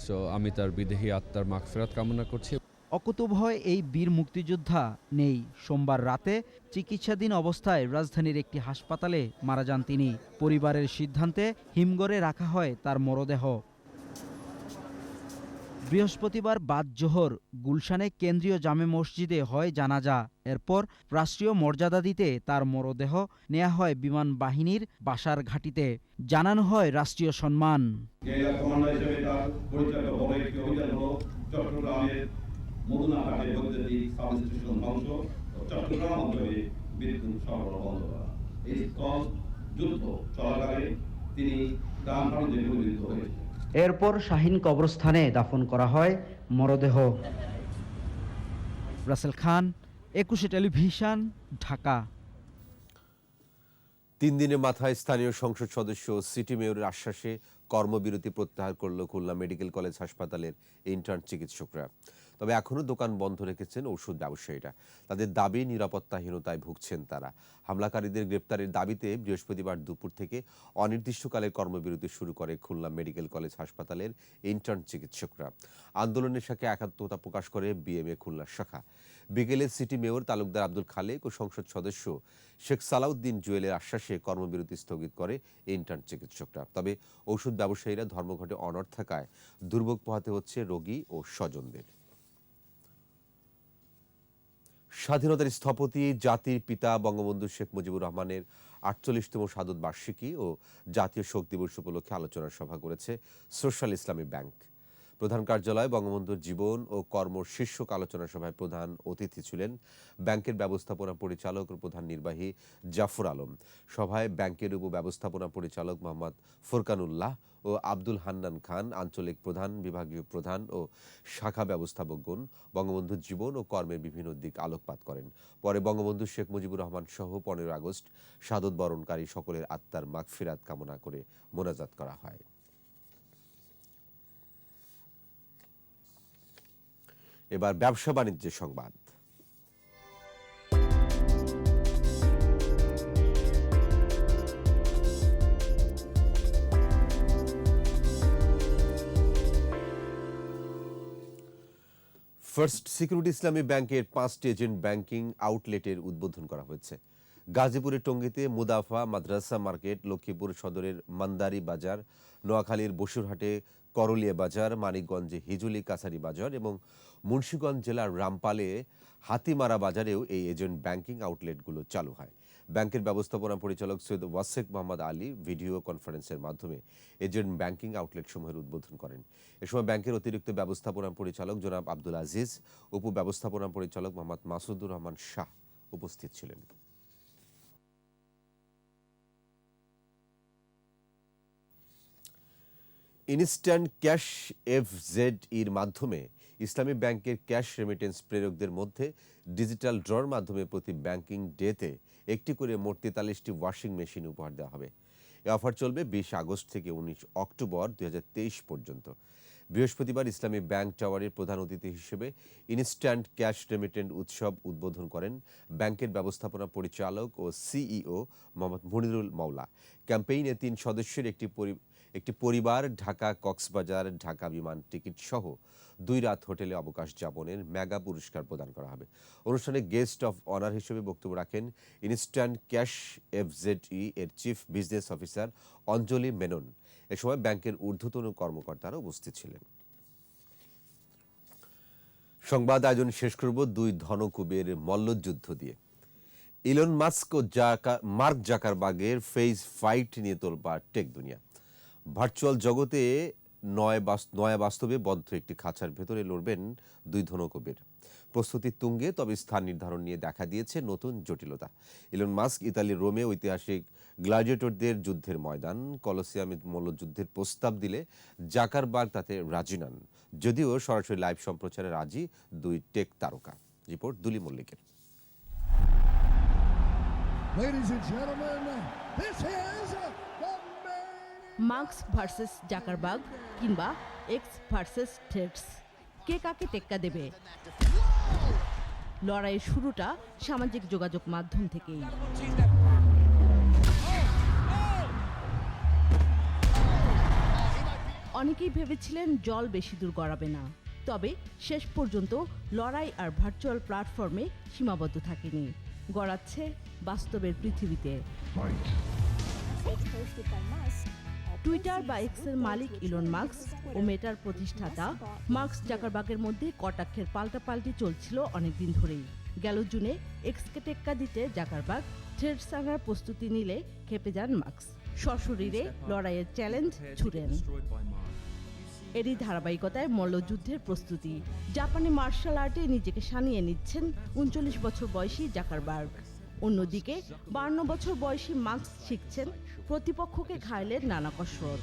সো আমি তার বিদেহী আত্মার মাগফিরাত কামনা করছি। অকুতোভয় এই বীর মুক্তিযোদ্ধা নেই। সোমবার রাতে চিকিৎসাধীন অবস্থায় রাজধানীর একটি হাসপাতালে মারা যান তিনি। পরিবারের সিদ্ধান্তে হিমঘরে রাখা হয় তার মরদেহ। বৃহস্পতিবার বাদ জোহর গুলশানে কেন্দ্রীয় জামে মসজিদে হয় জানাজা। এরপর রাষ্ট্রীয় মর্যাদা দিতে তার মরদেহ নেওয়া হয় বিমান বাহিনীর বাসার ঘাঁটিতে। জানানো হয় রাষ্ট্রীয় সম্মান। এরপর শাহীন কবরস্থানে দাফন করা হয় মরদেহ। রাসেল খান, 21 টেলিভিশন, ঢাকা। 3 দিনের মাথায় স্থানীয় সংসদ সদস্য সিটি মেয়রের আশ্বাসে কর্মবিরতি প্রত্যাহার করল খুলনা মেডিকেল কলেজ হাসপাতালের ইন্টার্ন চিকিৎসকরা। তবে এখনও দোকান বন্ধ রেখেছেন ওষুধ ব্যবসায়ীরা। তাদের দাবি, নিরাপত্তাহীনতায় ভুগছেন তারা। হামলাকারীদের গ্রেপ্তারের দাবিতে বৃহস্পতিবার দুপুর থেকে অনির্দিষ্টকালের কর্মবিরতি শুরু করে খুলনা মেডিকেল কলেজ হাসপাতালের ইন্টার্ন চিকিৎসকরা। আন্দোলনের সাথে একাত্মতা প্রকাশ করে বিএমএ খুলনা শাখা। বিকেলে সিটি মেয়র তালুকদার আব্দুল খালেক ও সংসদ সদস্য শেখ সালাউদ্দিন জুয়েলের আশ্বাসে কর্মবিরতি স্থগিত করে ইন্টার্ন চিকিৎসকরা। তবে ওষুধ ব্যবসায়ীরা ধর্মঘটে অনড় থাকায় দুর্ভোগ পোহাতে হচ্ছে রোগী ও স্বজনদের। স্বাধীনতার স্থপতি জাতির পিতা বঙ্গবন্ধু শেখ মুজিবুর রহমানের ৪৮তম শাহাদত বার্ষিকী ও জাতীয় শোক দিবস উপলক্ষে আলোচনা সভা করেছে সোশ্যাল ইসলামী ব্যাংক। প্রধান কার্যালয়ে বঙ্গবন্ধুর জীবন ও কর্ম শীর্ষক আলোচনা সভায় প্রধান অতিথি ছিলেন ব্যাংকের ব্যবস্থাপনা পরিচালক ও প্রধান নির্বাহী জাফর আলম। সভায় ব্যাংকের উপব্যবস্থাপনা পরিচালক মোহাম্মদ ফুরকানুল্লাহ ও আব্দুল হান্নান খান, আঞ্চলিক প্রধান, বিভাগীয় প্রধান ও শাখা ব্যবস্থাপকগণ বঙ্গবন্ধুর জীবন ও কর্মের বিভিন্ন দিক আলোকপাত করেন। পরে বঙ্গবন্ধু শেখ মুজিবুর রহমান সহ ১৫ আগস্ট শাহাদত বরণকারী সকলের আত্মার মাগফিরাত কামনা করে মোনাজাত করা হয়। এবার ব্যবসা বাণিজ্যের সংবাদ। ফার্স্ট সিকিউরিটি ইসলামী ব্যাংকের 5টি এজেন্ট ব্যাংকিং আউটলেটের উদ্বোধন করা হয়েছে। গাজীপুরের টঙ্গীতে মুদাফা মাদ্রাসা মার্কেট, লক্ষ্মীপুর সদরের মান্দারি বাজার, নোয়াখালীর বসুরহাটে করলিয়া বাজার, মানিকগঞ্জে হিজুলি কাছারি বাজার এবং মুন্সিগঞ্জ জেলার রামপালে হাতিমারা বাজারেও এই এজেন্ট ব্যাংকিং আউটলেটগুলো চালু হয়। ব্যাংকের ব্যবস্থাপনা পরিচালক সৈয়দ ওয়াসেক মোহাম্মদ আলী ভিডিও কনফারেন্সের মাধ্যমে এজেন্ট ব্যাংকিং আউটলেটসমূহের উদ্বোধন করেন। এ সময় ব্যাংকের অতিরিক্ত ব্যবস্থাপনা পরিচালক জনাব আব্দুল আজিজ, উপব্যবস্থাপনা পরিচালক মোহাম্মদ মাসুদুর রহমান শাহ উপস্থিত ছিলেন। ইনস্ট্যান্ট ক্যাশ এফজেড-এর মাধ্যমে ইসলামী ব্যাংকের ক্যাশ রেমিটেন্স প্রেরকদের মধ্যে ডিজিটাল ড্রর মাধ্যমে প্রতি ব্যাংকিং ডেতে একটি করে মোট 43টি ওয়াশিং মেশিন উপহার দেওয়া হবে। এই অফার চলবে 20 আগস্ট থেকে 19 অক্টোবর 2023 পর্যন্ত। বৃহস্পতিবার ইসলামী ব্যাংক টাওয়ারের প্রধান অতিথি হিসেবে ইনস্ট্যান্ট ক্যাশ রেমিটেন্স উৎসব উদ্বোধন করেন ব্যাংকের ব্যবস্থাপনা পরিচালক ও সিইও মোহাম্মদ মনিরুল মাওলা। ক্যাম্পেইনে 3 সদস্যের একটি পরিবার ঢাকা কক্সবাজার ঢাকা বিমান টিকিট সহ 2 রাত হোটেলে অবকাশ যাপনের মেগা পুরস্কার প্রদান করা হবে। অনুষ্ঠানে গেস্ট অফ অনার হিসেবে বক্তব্য রাখেন ইনস্ট্যান্ট ক্যাশ এফজেড-ই এর চিফ বিজনেস অফিসার অঞ্জলি মেনন। এ সময় ব্যাংকের ঊর্ধ্বতন কর্মকর্তারা উপস্থিত ছিলেন। সংবাদ আয়োজন শেষ করব 2 ধনকুবের মল্লযুদ্ধ দিয়ে। ইলন মাস্ক ও মার্ক জাকারবার্গের ফেজ ফাইট নিয়ে তোলপাড় টেক দুনিয়া। ভার্চুয়াল জগতে নয়া বাস্তবে বদ্ধ একটি খাঁচার ভেতরে লড়বেন 2 ধনকুবের। প্রস্তুতি তুঙ্গে, তবে স্থান নির্ধারণ নিয়ে দেখা দিয়েছে নতুন জটিলতা। ইলন মাস্ক ইতালির রোমে ঐতিহাসিক গ্ল্যাডিয়েটরদের যুদ্ধের ময়দান কলোসিয়ামে মল্লযুদ্ধের প্রস্তাব দিলে জাকারবার্গ তাতে রাজি নন, যদিও সরাসরি লাইভ সম্প্রচারে রাজি 2 টেক তারকা। রিপোর্ট দুলি মল্লিকের। মার্কস ভার্সেস জাকারবার্গ কিংবা এক্স ভার্সেস থ্রেডস, কে কাকে টেক্কা দেবে? লড়াইয়ের শুরুটা সামাজিক যোগাযোগ মাধ্যম থেকেই। অনেকেই ভেবেছিলেন জল বেশি দূর গড়াবে না, তবে শেষ পর্যন্ত লড়াই আর ভার্চুয়াল প্ল্যাটফর্মে সীমাবদ্ধ থাকেনি, গড়াচ্ছে বাস্তবের পৃথিবীতে। টুইটার বা এক্সের মালিক ইলন মাস্ক ও মেটার প্রতিষ্ঠাতা মার্ক জাকারবার্গের মধ্যে কটাক্ষের পাল্টাপাল্টি চলছিল অনেকদিন ধরেই। গেল জুনে এক্সকে টেক্কা দিতে জাকারবার্গ থ্রেডস আনার প্রস্তুতি নিলে খেপে যান মাস্ক, সশরীরে লড়াইয়ের চ্যালেঞ্জ ছুড়েন। এরই ধারাবাহিকতায় মল্লযুদ্ধের প্রস্তুতি। জাপানি মার্শাল আর্টে নিজেকে সানিয়ে নিচ্ছেন 39 বছর বয়সী জাকারবার্গ। অন্যদিকে 52 বছর বয়সী মাস্ক শিখছেন প্রতিপক্ষকে ঘায়েলের নানা কসরত।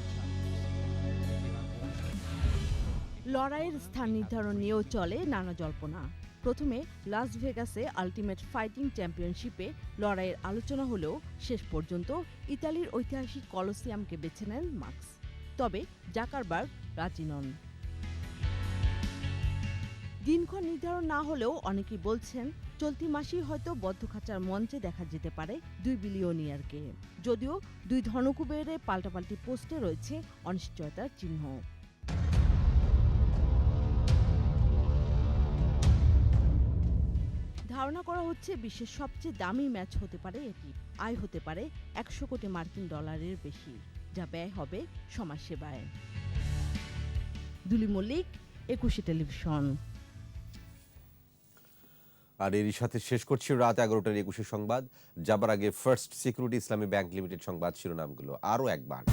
লড়াইয়ের স্থান নির্ধারণ নিয়েও চলে নানা জল্পনা। প্রথমে লাস ভেগাসে আল্টিমেট ফাইটিং চ্যাম্পিয়নশিপে লড়াইয়ের আলোচনা হলেও শেষ পর্যন্ত ইতালির ঐতিহাসিক কলোসিয়ামকে বেছে নেন মাস্ক। তবে জাকারবার্গ রাজি নন। দিনক্ষণ নির্ধারণ না হলেও অনেকেই বলছেন চলতি মাসেই হয়তো বদ্ধখাঁচার মঞ্চে দেখা যেতে পারে 2 বিলিয়নিয়ারকে, যদিও 2 ধনকুবেরে পাল্টাপাল্টি পোস্টে রয়েছে অনিশ্চয়তার চিহ্ন। ধারণা করা হচ্ছে বিশ্বের সবচেয়ে দামি ম্যাচ হতে পারে এটি। আয় হতে পারে 100 কোটি মার্কিন ডলারের বেশি, যা ব্যয় হবে সমাজসেবায়। দুলি মল্লিক, 21 টেলিভিশন। আর এরই সাথে শেষ করছি রাত 11টার 21 সংবাদ। যাবার আগে ফার্স্ট সিকিউরিটি ইসলামী ব্যাংক লিমিটেড সংবাদ শিরোনামগুলো আরও একবার।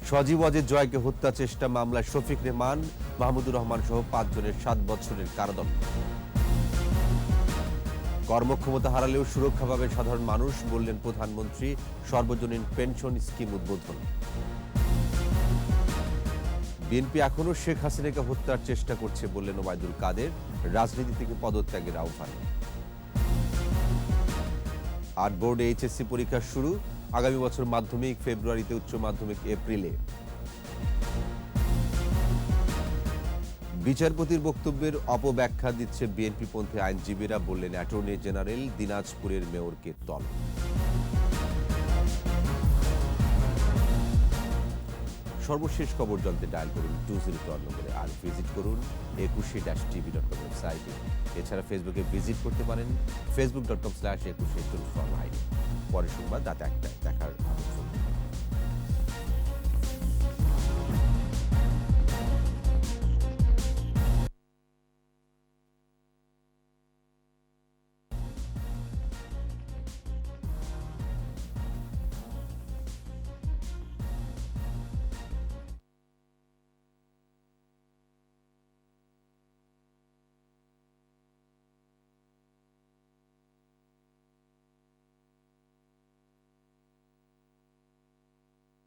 সজীব ওয়াজেদ জয়কে হত্যা চেষ্টা মামলায় শফিক রেহমান, মাহমুদুর রহমান সহ 5 জনের 7 বছরের কারাদণ্ড। কর্মক্ষমতা হারালেও সুরক্ষা পাবে সাধারণ মানুষ, বললেন প্রধানমন্ত্রী সর্বজনীন পেনশন স্কিম উদ্বোধন। বিএনপি এখনো শেখ হাসিনাকে হত্যার চেষ্টা করছে বললেন ওবায়দুল কাদের, রাজনীতি থেকে পদত্যাগের আহ্বান। 8 বোর্ডে এইচএসসি পরীক্ষা শুরু, আগামী বছর মাধ্যমিক ফেব্রুয়ারিতে, উচ্চ মাধ্যমিক এপ্রিলে। বিচারপতির বক্তব্যের অপব্যাখ্যা দিচ্ছে বিএনপিপন্থী আইনজীবীরা, বললেন অ্যাটর্নি জেনারেল, দিনাজপুরের মেয়রকে তলব। সর্বশেষ খবর জানতে ডায়াল করুন 202 নম্বরে, আর ভিজিট করুন 21-tv.com ওয়েবসাইটে। এছাড়া ফেসবুকে ভিজিট করতে পারেন facebook.com/2124। পরের সংবাদ রাত 1টায় দেখার আমন্ত্রণ।